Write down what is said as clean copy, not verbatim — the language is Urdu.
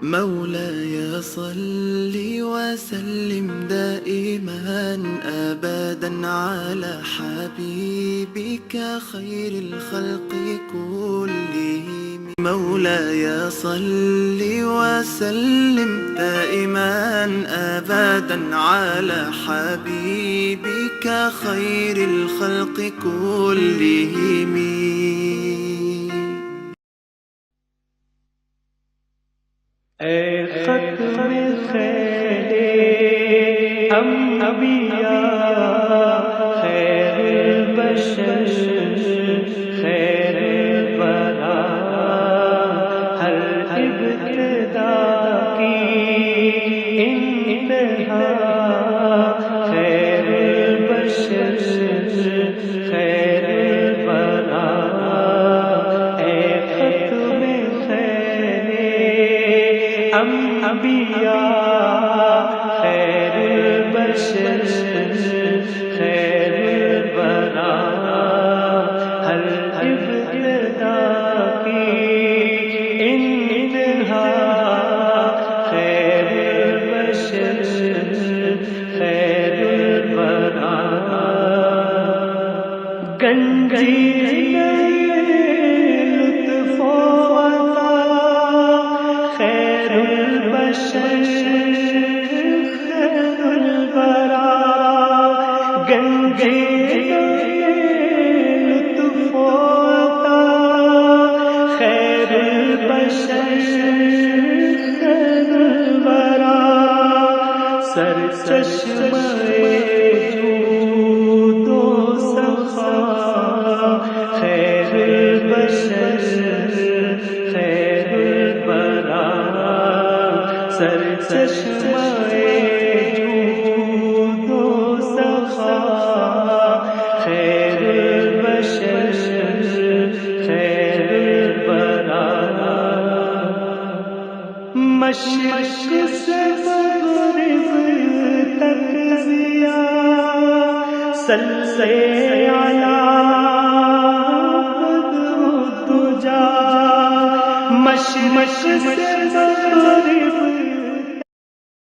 مولاي صل وسلم دائما أبدا على حبيبك خير الخلق كلهم. مولاي صل وسلم دائما أبدا على حبيبك خير الخلق كلهم. اے ختم خیر انبیاء خیر البشر خیر الورا، ہر ابتدا کی انتہا خیر البشر خیر الورا. اے ختم خیر انبیاء خیر البشر خیر الورا، ہر ابتدا کی انتہا خیر البشر خیر الورا. گنجی لطف و عطا خیر البشر خیر الورا. گنجی لطف و عطا خیر البشر خیر الورا. سرچشمہ جود و سخا خیر البشر خیر الورا. سرچشمہ جود و سخا خیر البشر خیر الورا. مشرق سے مغرب تک ضیا صلی علی بدر الدجا. مشرق سے مغرب